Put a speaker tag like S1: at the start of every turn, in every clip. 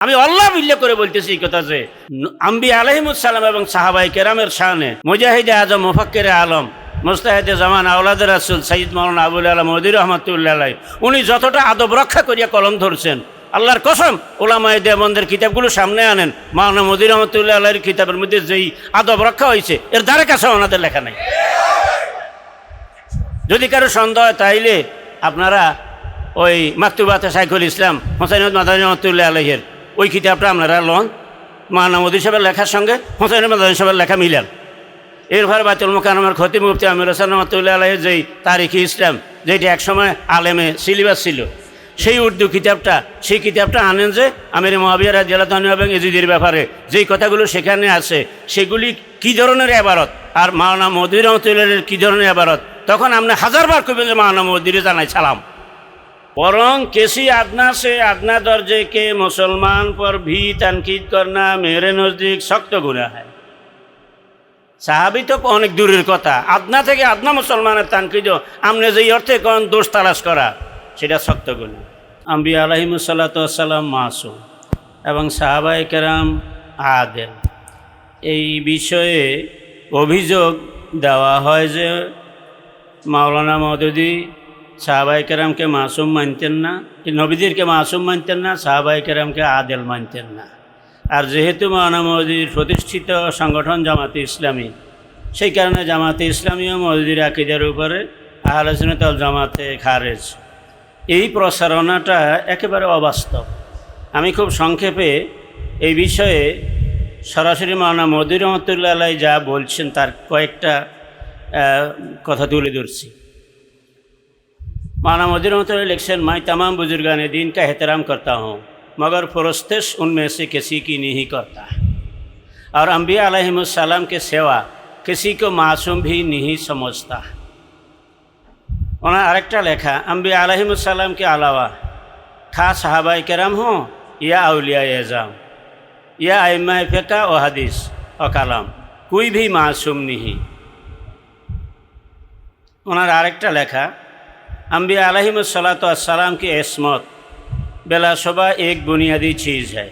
S1: আমি আল্লাহ উল্লেখ করে বলতেছি এই কথা যে আম্বিয়া আলাইহিমুসসালাম এবং সাহাবাই কেরামের শানে মুজাহিদে আজম মুফাক্কিরে আলম মুস্তাহিদে জামান আওলাদ রাসূল সৈয়দ মাওলানা আবুল আলা মওদুদী রহমাতুল্লাহ আলাইহি উনি যতটা আদব রক্ষা করিয়া কলম ধরছেন, আল্লাহর কসম উলামায়ে দেওবন্দের কিতাবগুলো সামনে আনেন, মাওলানা মওদুদী রহমাতুল্লাহ আলাইহির কিতাবের মধ্যে যেই আদব রক্ষা হয়েছে এর ধারে কাছে ওনাদের লেখা নাই। যদি কারো সন্দেহ হয় তাইলে আপনারা ওই মাকতুবাতে শাইখুল ইসলাম হোসেন মাদানী রহমাতুল্লাহ আলাইহির ওই কিতাবটা আপনারা লন, মাওলানা মওদুদী সাহেবের লেখার সঙ্গে হোসেন মাদানী সাহেবের লেখা মিলান। এরপর বাইতুল মুকাররমের খতিব মুফতি আমির হোসেন রহমাতুল্লাহ আলাইহির যেই তারিখি ইসলাম যেটি একসময় আলেমে সিলেবাস ছিল, সেই উর্দু কিতাবটা, সেই কিতাবটা আনেন যে আমির মুআবিয়া রাদিয়াল্লাহু আনহু এবং ইয়াজিদের ব্যাপারে যেই কথাগুলো সেখানে আছে সেগুলি কী ধরনের ইবারত আর মাওলানা মওদুদী রহমাতুল্লাহর কী ধরনের ইবারত, তখন আপনি হাজারবার কইবেন যে মাওলানা মওদুদীরে জানাই সালাম। बरং किसी आदना से आदना दर्जे के मुसलमान पर भी तनकीद करना मेरे नज़दीक सख्त गुनाह है। साहाबी तो अनेक दूरेर कथा, आदना থেকে आदना मुसलमानेर तनकीद आमने जे अर्थे कोन दोष तालाश करा सेटा सख्त गुनाह। आम्बिया आलाइहिमुस्सालातु ওয়াসসালাম মাসুম এবং সাহাবায়ে কেরাম আদেল। এই বিষয়ে অভিযোগ দেওয়া হয় যে মাওলানা মওদুদী সাহাবায়ে কেরামকে মাসুম মানতেন না, নবীদেরকে মাসুম মানতেন না, সাহাবায়ে কেরামকে আদেল মানতেন না। আর যেহেতু মাওলানা মওদুদীর প্রতিষ্ঠিত সংগঠন জামাতে ইসলামী, সেই কারণে জামাতে ইসলামী ও মওদুদীর আকীদার উপরে আহলে সুন্নাত ওয়াল জামাতে খারেজ। এই প্রসারণাটা একেবারে অবাস্তব। আমি খুব সংক্ষেপে এই বিষয়ে সরাসরি মাওলানা মওদুদী রহমাতুল্লাহ আলাইহি যা বলছেন তার কয়েকটা কথা তুলে ধরছি। माना मौदूदी रहमतुल्लाह लिखছেন, मैं तमाम बुजुर्गान दीन का एहतराम करता हूँ मगर फरोस्तश उनमें से किसी की नहीं करता और अम्बिया अलैहिमुस्सलाम के सिवा किसी को मासूम भी नहीं समझता। उन्हें आरेकटा लेखा, अम्बिया अलैहिमुस्सलाम के अलावा खा सहाबाए केराम हों या औलिया एज़ाम या आइम्माए फ़िक़्ह व हदीस व कलाम, कोई भी मासूम नहीं। उन्हें आरेकटा लेखा, अम्बिया अलैहिमुस्सलातु वस्सलाम की इस्मत बेलाशुबा एक बुनियादी चीज़ है।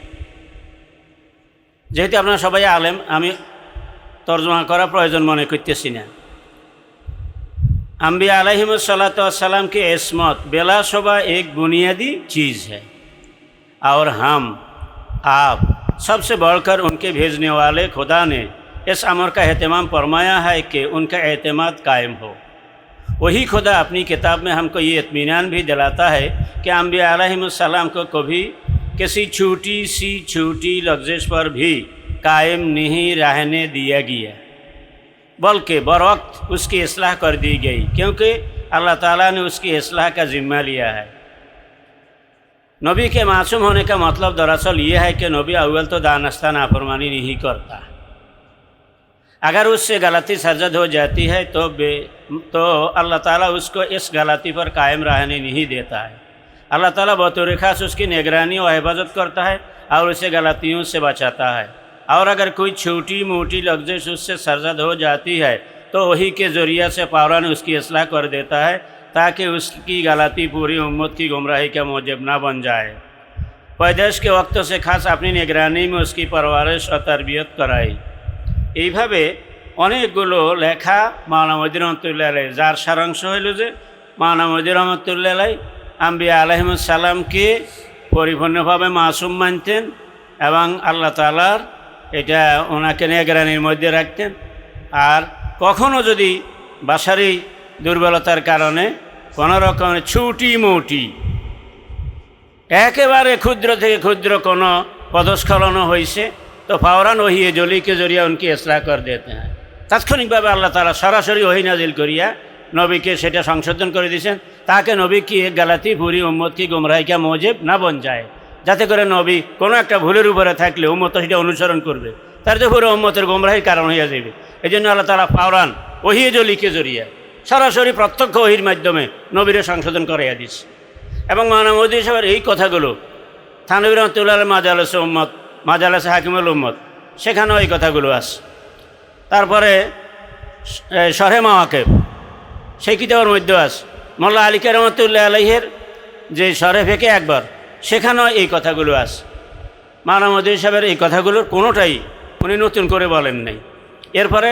S1: जेहेतु आपनारा सबाई आलेम, आमी तर्जमा करा प्रयोजन मने करतेछि ना। अम्बिया अलैहिमुस्सलातु वस्सलाम की इस्मत बेलाशुबा एक बुनियादी चीज़ है और हम आप सबसे बढ़कर उनके भेजने वाले खुदा ने इस अमर का एहतमाम फरमाया है कि उनका एतमाद कायम हो। वही खुदा अपनी किताब में हमको ये इत्मीनान भी दिलाता है कि अम्बिया अलैहिमुस्सलाम को कभी किसी छोटी लफ्ज़िश पर भी कायम नहीं रहने दिया गया, बल्कि बरवक्त उसकी इस्लाह कर दी गई, क्योंकि अल्लाह ताला ने उसकी इस्लाह का ज़िम्मा लिया है। नबी के मासूम होने का मतलब दरअसल ये है कि नबी अव्वल तो दानस्ता नाफरमानी नहीं करता। अगर उससे गलती सरजद हो जाती है तो अल्लाह ताला उसको इस गलती पर कायम रहने नहीं देता है। अल्लाह ताला बतौर ख़ास उसकी निगरानी और हिफाजत करता है और उसे गलतियों से बचाता है। और अगर कोई छोटी मोटी लफ्ज़िश उससे सरजद हो जाती है तो वही के ज़रिया से फ़ौरन उसकी इस्लाह कर देता है ताकि उसकी गलती पूरी उम्मत की गुमराही का मौजब ना बन जाए। पैदाइश के वक्त से ख़ास अपनी निगरानी में उसकी परवरिश और तरबियत कराई। এইভাবে অনেকগুলো লেখা মাওলানা মওদুদী রহমাতুল্লাহ আলাইহি, যার সারাংশ হইল যে মাওলানা মওদুদী রহমাতুল্লাহ আলাইহি আম্বিয়া আলাইহিমুসসালামকে পরিপূর্ণভাবে মাসুম মানতেন এবং আল্লাহ তাআলার এটা ওনাকে নিগরানির মধ্যে রাখতেন। আর কখনও যদি বাশারি দুর্বলতার কারণে কোনো রকমের ছুটি মুটি একেবারে ক্ষুদ্র থেকে ক্ষুদ্র কোনো পদস্খলনও হয়েছে तो फ़ौरन वही जली के जरिए उनकी इस्लाह कर देते हैं। तात्क्षणिक अल्लाह ताला सरासरि वही नाजिल करिया नबी के सेटा संशोधन कर दिएছেন ताकि नबी की एक गलती पूरी उम्मत की गुमराही का मौजब ना बन जाए, যাতে করে নবী কোনো একটা ভুলের উপরে থাকলে উম্মত সেটা অনুসরণ করবে, তার যে পুরো উম্মতের গুমরাহির কারণ হয়ে যাবে। এই জন্য আল্লাহ তাআলা फ़ौरन वही जली के जरिए সরাসরি প্রত্যক্ষ ওহির মাধ্যমে নবীরে সংশোধন করাইয়া দিয়েছে। এবং মাওলানা মওদুদী সাহেবের এই কথাগুলো থানভী রহমাতুল্লাহ আলাইহি মাজালিসে উম্মত মাজালিসে হাকিমুল উম্মত সেখানেও এই কথাগুলো আছে। তারপরে শরহে মাওয়াকিব সেই কিতাবের মধ্যে আছে। মোল্লা আলী রহমাতুল্লাহ আলাইহির যে শরহে ফিকহে আকবর সেখানেও এই কথাগুলো আছে। মাওলানা মওদুদী সাহেবের এই কথাগুলোর কোনোটাই উনি নতুন করে বলেন নাই। এরপরে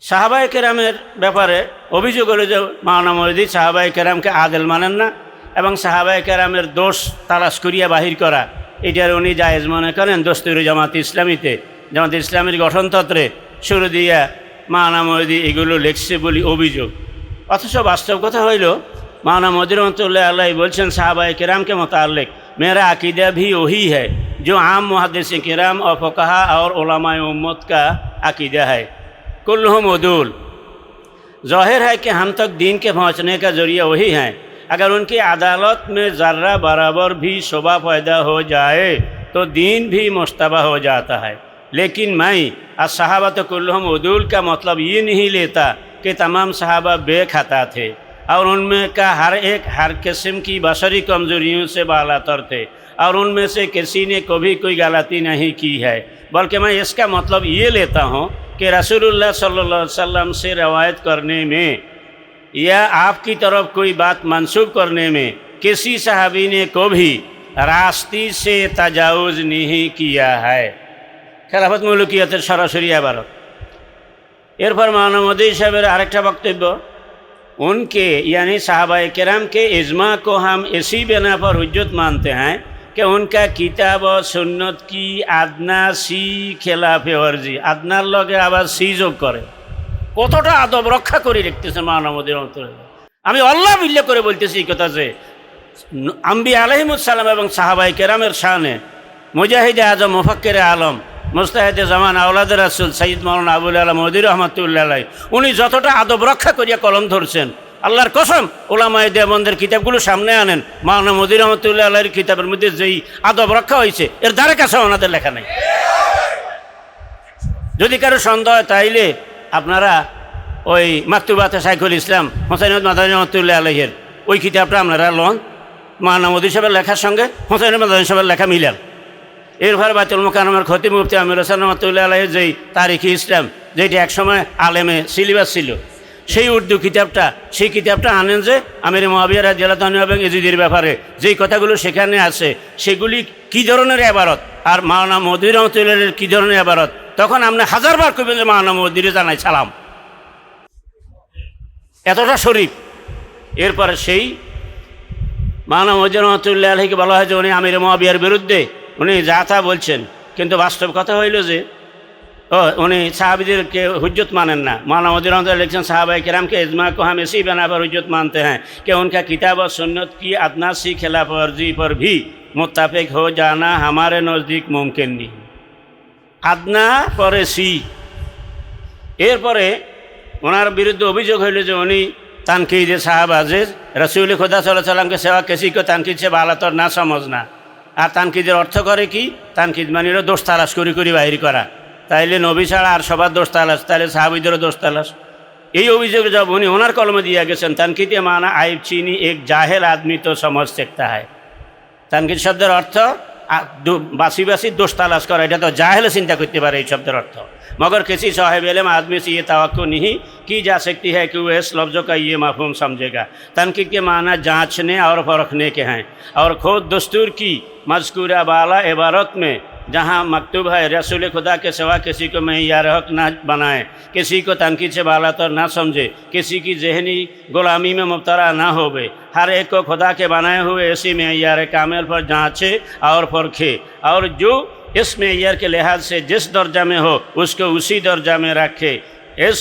S1: সাহাবায়ে কেরামের ব্যাপারে অভিযোগ হলো যে মাওলানা মওদুদী সাহাবায়ে কেরামকে আদেল মানেন না এবং সাহাবায়ে কেরামের দোষ তালাশ করিয়া বাহির করা এটার উনি জায়েজ মনে করেন। দস্তুরি জামাত ইসলামীতে, জামাত ইসলামীর গঠনতন্ত্রে শুরু দিয়া মাওলানা মওদুদী এগুলো লিখছে বলে অভিযোগ। অথচ বাস্তব কথা হইল মাওলানা মওদুদী রহমতুল্লাহ আলাইহি বলছেন साहबाए किराम के मुताल्लिक मेरा अकीदा भी वही है जो आम मुहद्दिसीन किराम और फुक़हा और उलमाए उम्मत का अकीदा है, कुल्लुहुम उदूल। ज़ाहिर है कि हम तक दीन के पहुँचने का ज़रिया वही हैं। अगर उनकी अदालत में ज़र्रा बराबर भी शुबा पैदा हो जाए तो दीन भी मुश्तबा हो जाता है। लेकिन मैं अस्सहाबत कुल्लुहुम उदूल का मतलब ये नहीं लेता कि तमाम सहाबा बेखता थे और उनमें का हर एक हर किस्म की बशरी कमज़ोरियों से बालातर थे और उनमें से किसी ने कभी कोई गलती नहीं की है, बल्कि मैं इसका मतलब ये लेता हूँ कि रसूलुल्लाह सल्लल्लाहु अलैहि वसल्लम से रवायत करने में या आपकी तरफ कोई बात मंसूब करने में किसी सहाबी ने कभी रास्ती से तजावुज़ नहीं किया है। खिलाफत मुल्कियतेर सरासरि इबारत। एरपर माওলানা মওদুদী साहेबर आरेकटा वक्तव्य, उनके यानी साहबाए किराम के इज्मा को हम इसी बिना पर हुज्जत मानते हैं कि उनका किताब और सुन्नत की आदना सी खिलाफ वर्जी, आदनार लगे आबार सी जोग करे কতটা আদব রক্ষা করে লিখতেছেন মাওলানা মওদুদী রহমতুল্লাহ। আমি আল্লাহ বিল্লাহ করে বলতেছি এই কথা যে আম্বিয়া আলাইহিমুস সালাম এবং সাহাবায়ে কেরামের শানে মুজাহিদে আজম মুফাক্কিরে আলম মুস্তাহিদে জামান আওলাদ রাসূল সৈয়দ মাওলানা আবুল আলা মওদুদী রহমতুল্লাহ আলাইহি উনি যতটা আদব রক্ষা করিয়া কলম ধরছেন, আল্লাহর কসম ওলামায়ে দেওবন্দের কিতাবগুলো সামনে আনেন, মাওলানা মওদুদী রহমতুল্লাহ আলাইহির কিতাবের মধ্যে যেই আদব রক্ষা হয়েছে এর ধারে কাছে ওনাদের লেখা নাই। যদি কারো সন্দেহ হয় তাইলে আপনারা ওই মাকতুবাতে শাইখুল ইসলাম হোসেন মাদানী রহমতুল্লাহ আলাইহির ওই কিতাবটা আপনারা লন, মাওলানা মওদুদী সাহেবের লেখার সঙ্গে হোসেন মাদানী সাহেবের লেখা মিলান। এরপর বাইতুল মুকাররমের খতিব মুফতি আমির হোসেন রহমতুল্লাহ আলাইহির যেই তারিখি ইসলাম যেটি একসময় আলেমে সিলেবাস ছিল সেই উর্দু কিতাবটা, সেই কিতাবটা আনেন যে আমির মুআবিয়া রাদিয়াল্লাহু আনহু এবং ইয়াজিদের ব্যাপারে যেই কথাগুলো সেখানে আছে সেগুলি কী ধরনের ইবারত আর মাওলানা মওদুদী রহমতুল্লাহর কী ধরনের ইবারত, তখন আপনি হাজারবার কইবেন যে মাওলানা মওদুদীরে জানাই সালাম, এতটা শরীফ। এরপরে সেই মাওলানা মওদুদী রহমতুল্লাহ আলাইহিকে বলা হয় যে উনি আমির মুআবিয়ার বিরুদ্ধে উনি যা তা বলছেন, কিন্তু বাস্তব কথা হইল যে उन्हें साहबीदेर के हुज्जत मानें ना। मौलाना मौदूदी रहमतुल्लाह लिखते हैं साहबाए किराम के इज्मा को हम इसी बना पर हुज्जत मानते हैं कि उनका किताब और सुन्नत की अदना सी खिलाफ वर्जी पर भी मुत्तफिक हो जाना हमारे नज़दीक मुमकिन नहीं। अदना पर सी एरपरे ওনার বিরুদ্ধে অভিযোগ হইল যে উনি তানকিদে সাহাবা যে রসুল খুদা সাল্লাল্লাহু আলাইহি ওয়াসাল্লাম के सेवा किसी को तनकीद से बालातर ना समझना। আর তানকিদের অর্থ করে কি, তানকিদ মানে হলো দোষ তালাশ করি করি বাহির করা, তাইলে নবী ছাড়া আর সবার দোষ তালাশ, তাহলে সাহাবীদেরও দোষ তালাশ। এই অভিযোগ জব উনি ওনার কলমে দিয়ে গেছেন তানকিদে মানা আইব চিনি এক জাহেল আদমি তো সমঝ सकता है। তানকিদ শব্দের অর্থ বাসি বাসি দোষ তালাশ করা, এটা তো জাহেল চিন্তা করতে পারে এই শব্দের অর্থ। मगर किसी साहिब इल्म आदमी से ये तवक्को नहीं की जा सकती है कि वह इस लफ्ज़ों का ये मफ़हूम समझेगा। तनकीद के माना जांचने और परखने के हैं और खुद दस्तूर की मज़कूरा बाला इबारत में जहाँ मकतूब है रसूल खुदा के सिवा किसी को मेयार हक ना बनाए, किसी को तनकीद से बालातर ना समझे, किसी की जहनी गुलामी में मुब्तला ना होवे, हर एक को खुदा के बनाए हुए इसी मेयार कामिल पर जाँचे और परखे और जो इस मेयार के लिहाज से जिस दर्जा में हो उसको उसी दर्जा में रखे। इस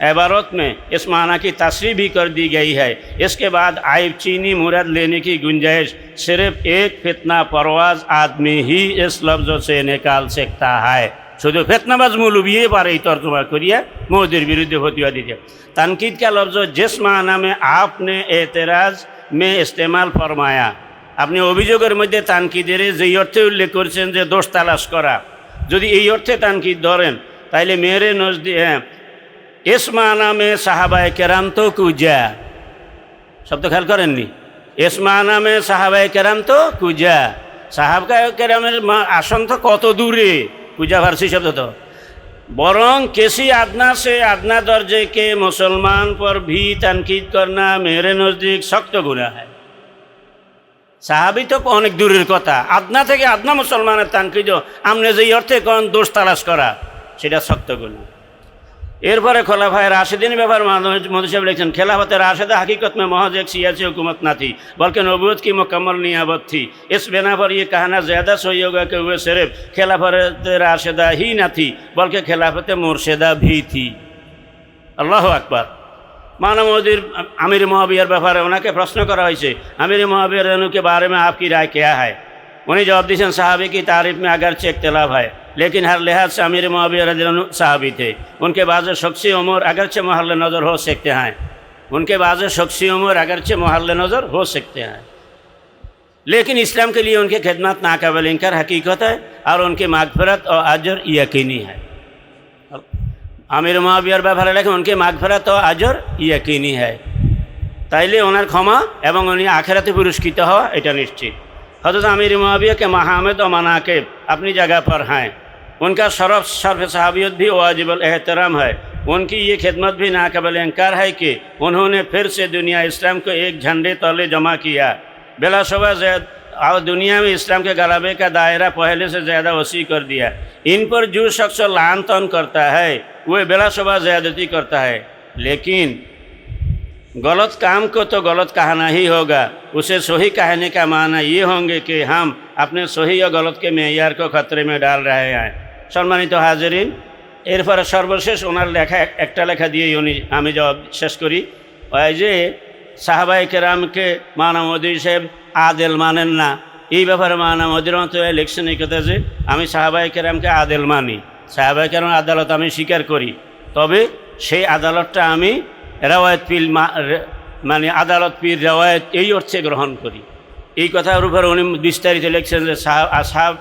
S1: इबारत में इस माना की तस्रीह भी कर दी गई है। इसके बाद आइब चीनी मुराद लेने की गुंजाइश सिर्फ एक फितना परवाज आदमी ही इस लफ्ज़ों से निकाल सकता है। शुद्ध फितनाबाज मौलवी पर ही तर्जुमा करिए मौदूदीर विरुद्ध फतवा दीजिए। तनकीद का लफ्ज़ जिस माना में आपने एतराज़ में इस्तेमाल फरमाया, আপনি অভিযোগের মধ্যে তানকিদের যেই অর্থে উল্লেখ করছেন যে দোষ তালাশ করা, যদি এই অর্থে তানকিদ ধরেন তাইলে মেরে নজদিক ইস মানা মে সাহাবায়ে কেরাম তো কুজা, শব্দ খেয়াল করেননি, ইস মানা মে সাহাবায়ে কেরাম তো কুজা, সাহাবায়ে কেরামের আসন তো কত দূরে, কুজা ফার্সি শব্দ তো, বরং किसी अदना से अदना दर्जे के मुसलमान पर भी तनकीद करना मेरे नज़दीक सख्त गुनाह है। সাহাবি তো অনেক দূরের কথা, আদনা থেকে আদনা মুসলমানের তানকিদ আমনে যেই অর্থে কোন দোষ তালাশ করা সেটা শক্ত গুণ। এরপরে খোলাফায়ে রাশিদিন ব্যাপার মৌলভী साहब लिखते खिलाफत राशिदा हकीकत में महज एक सियासी हुकूमत ना थी बल्कि नबूवत की मुकम्मल नियाबत थी। इस बिना पर यह कहना ज़्यादा सही होगा कि वह सिर्फ खिलाफत राशिदा ही ना थी बल्कि खिलाफत मुर्शिदा भी थी। अल्लाह अकबर। मानवदीर आमिर मुआवियार ব্যাপারে ওনাকে প্রশ্ন করা হয়েছে, आमिर मुआविया के बारे में आपकी राय क्या है? उन्हें जवाब दीजिए साहबी की तारीफ में अगरचे इख्तिलाफ है लेकिन हर लिहाज से आमिर मुआविया रज़ियल्लाहु अन्हु साहबी थे। उनके बाज़ शख्सी उमूर अगरचे महल नज़र हो सकते हैं, उनके बाज़ शख्सी उमूर अगरचे महल नज़र हो सकते हैं लेकिन इस्लाम के लिए उनकी खिदमत नाकाबिल इनकार हकीकत है और उनकी मागफिरत और अजर यकीनी है। आमिर मुआवियार ব্যাপারে লেখেন उनकी मागफिरत और अजर यकीनी है, তাইলে ওনার ক্ষমা এবং উনি আখিরাতে পুরস্কৃত হওয়া এটা निश्चित। हज़रत आमिर मुआविया के महामद और मनाकिब अपनी जगह पर हैं, उनका शर्फ सहाबियत भी वाजिबुल एहतराम है। उनकी ये खिदमत भी नाकाबिल इनकार है कि उन्होंने फिर से दुनिया इस्लाम को एक झंडे तले जमा किया। बिलाशुबा और दुनिया में इस्लाम के गलबे का दायरा पहले से ज़्यादा वसी कर दिया। इन पर जो शख्स लान तन करता है वह बिलाशुबा ज़्यादती करता है, लेकिन गलत काम को तो गलत कहना ही होगा। उसे सही कहने का माना ये होंगे कि हम अपने सही और गलत के मेयार को खतरे में डाल रहे हैं। सम्मानित हाजिरिन, एरपर सर्वशेष ओनार लेखा एक लेखा दिए उनी आमी जवाब शेष करी। ওই যে সাহাবায়ে কেরামকে মানবদী সাহেব আদেল মানেন না, এই ব্যাপারে মানবদীর মতো ইলেকশন এই কথা যে আমি সাহাবায়ে কেরামকে আদেল মানি, সাহাবায়ে কেরাম আদালত আমি স্বীকার করি, তবে সেই আদালতটা আমি রেওয়ায়ত পীর মানে আদালত পীর রেওয়ায়ত এই অর্থে গ্রহণ করি। এই কথার উপর উনি বিস্তারিত লিখছেন যে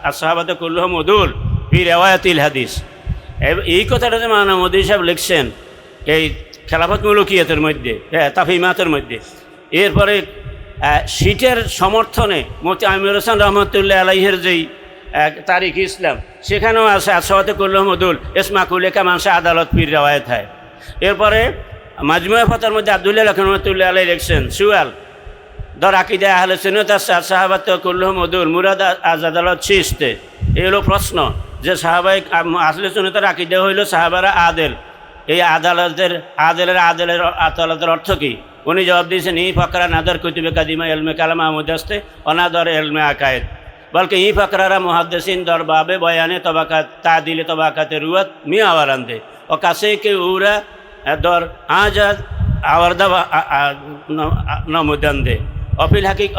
S1: আসহাবাতে কুল্লুহুম উদুল ফি রেওয়ায়াতিল হাদিস। এই কথাটা যে মাওলানা মওদুদী সাহেব লিখছেন এই খেলাফত মুলুকিয়াতের মধ্যে, তাফহিমাতের মধ্যে। এরপরে সিটের সমর্থনে মুফতি আমির হোসেন রহমতুল্লাহ আলাইহির যেই তারিখ ইসলাম সেখানেও আছে আসহাবাতে কুল্লুহুম উদুল ইসমা কুলেকা মানসা আদালত পীর রেওয়ায়ত হয়। এরপরে মাজমুয়ে ফাতার মধ্যে আব্দুল্লাহ রহমতুল্লাহ আলাইহি লিখছেন সুয়াল দর আকিদা আহলে সুন্নাত সাহাবাত কুল্লুহুম উদুল মুরাদ আজ আদালত চিস্তে। এই হলো প্রশ্ন যে সাহাবায়ে আহলে সুন্নাতের আকিদা হইল সাহাবারা আদেল, এই আদালতের আদালতের অর্থ কী? উনি জবাব দিয়েছেন ই ফকরা নাদর কুতুবে কাদিমা ইলমে কালাম মুদাস্তে অনাদর ইলমে আকায়েদ, বলকে ই ফকরারা মুহাদ্দিসিন দর বাবে বয়ানে তবাকাত তাদিলে তবাকাতে রুয়াত মিয়া আওয়ারান্দে ও কাছে কে উরা দর আজাদ আওয়ারদা নমুদান্দে অফিল হাকিক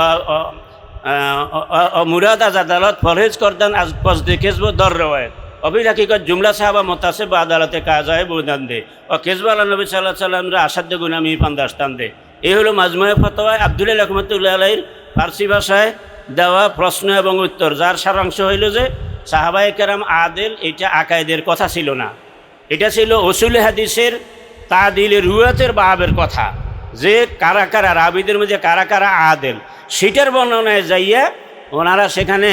S1: মুরাদ আজ আদালত ফরহেজ করদান আজ কসদে কেসব দর রওয়ায়ত অফিল হাকিকত জুমলা সাহাবা মোতাসেব আদালতে কাজায় বুদান্দে ও কেসব আল্লাহ নবী সাল্লাল্লাহু আলাইহি সাল্লামরা আসাদ্দ গুনামি পান্দাস্তান্দে। এই হলো মাজমুয়ে ফাতাওয়া আব্দুল্লাহ রহমতুল্লাহ আলাইহির ফার্সি ভাষায় দেওয়া প্রশ্ন এবং উত্তর, যার সারাংশ হইল যে সাহাবায়ে কেরাম আদেল এটা আকায়েদের কথা ছিল না, এটা ছিল উসুল হাদিসের তাদিলের রুয়াতের বাবের কথা, যে কারা কারা রাবিদের মধ্যে কারা কারা আদেল সেটার বর্ণনায় যাইয়া ওনারা সেখানে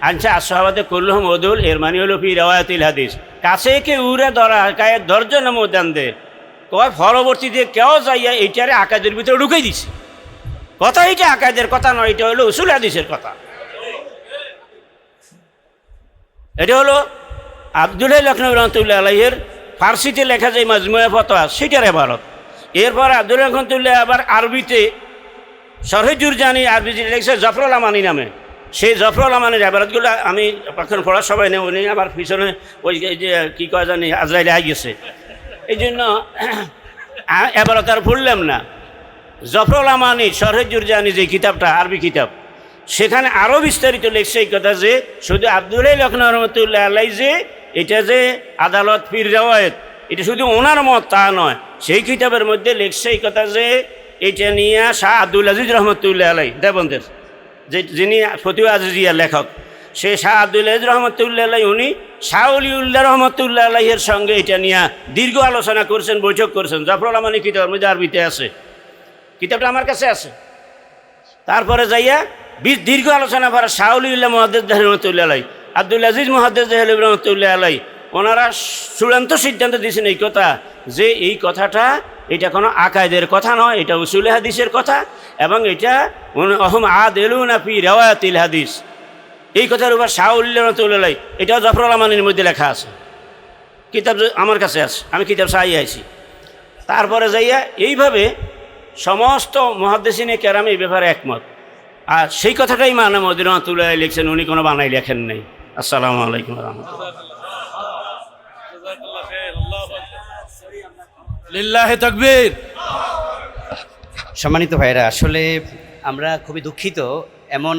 S1: আনছে আসহাবাতে কুল্লুহুম উদুল এর মানে হলো ফি রেওয়ায়াতিল হাদিস কাছে কে উরে ধরা কায়ে দর্জন মোদান দে কয় পরবর্তীতে কেউ যাইয়া এইটারে আকাদের ভিতরে ঢুকাই দিছে। কথা এটা আকাদের কথা নয়, এটা হলো উসুল হাদিসের কথা। এটা হলো আব্দুল্লাহ লখনৌ রহমতুল্লাহ আলাইহির ফার্সিতে লেখা যায় মাজমুয়ে ফাতাওয়া সেটার ইবারত। এরপর আব্দুল্লাহ রহমতুল্লাহ আবার আরবিতে শরহে জুরজানি আরবিতে লিখছে জাফরুল আমানি নামে, সেই জাফরুল আমানির ইবারতগুলো আমি এখন পড়ার সবাই নেই, উনি আবার পিছনে ওই যে কী কয় জানি আজরাইল আই গেছে, এই জন্য ইবারত আর ভুললাম না। জাফরুল আমানি শরহে জুরজানি যে কিতাবটা আরবি কিতাব, সেখানে আরও বিস্তারিত লিখছে এই কথা যে শুধু আব্দুল্লাহ লখনৌ রহমতুল্লাহ আলাইহি যে এটা যে আদালত পীর রেওয়ায়েত এটা শুধু ওনার মত তা নয়, সেই কিতাবের মধ্যে লিখছে এই কথা যে এটা নিয়ে শাহ আব্দুল আজিজ রহমতুল্লাহ আলাইহি দেবন্দের যে যিনি ফতুয়া আজিজিয়ার লেখক, সেই শাহ আব্দুল আজিজ রহমতুল্লাহ আলাইহি উনি শাহ ওলিউল্লাহ রহমতুল্লাহ আলাইহির সঙ্গে এটা নিয়ে দীর্ঘ আলোচনা করছেন, বৈঠক করছেন। জাফরুল আমানি কিতাবের মধ্যে আরবিতে আছে, কিতাবটা আমার কাছে আছে। তারপরে যাইয়া দীর্ঘ আলোচনা করে শাহ ওলিউল্লাহ মুহাদ্দিস রহমতুল্লাহ আলাইহি, আব্দুল আজিজ মুহাদ্দিস রহমতুল্লাহ আলাইহি ওনারা চূড়ান্ত সিদ্ধান্ত দিয়েছেন এই কথা যে এই কথাটা এটা কোনো আকায়দের কথা নয়, এটা উসুল হাদিসের কথা, এবং এটা অহম আদেলুনা ফি রিওয়ায়াতিল হাদিস। এই কথার উপর শাহ উল্লাহ এটাও জাফরুল আমানির মধ্যে লেখা আছে, কিতাব আমার কাছে আছে, আমি কিতাব চাই আইছি। তারপরে যাইয়া এইভাবে সমস্ত মুহাদ্দিসিনে কেরাম এই ব্যাপারে একমত। আর সেই কথাটাই ইমাম মওদুদী রাহমাতুল্লাহ আলাইহি লিখছেন, উনি কোনো বানাই লেখেন নাই। আসসালামু আলাইকুম ওয়া রাহমাতুল্লাহ।
S2: লিল্লাহি তাকবীর।
S3: সম্মানিত ভাইরা, আসলে আমরা খুবই দুঃখিত, এমন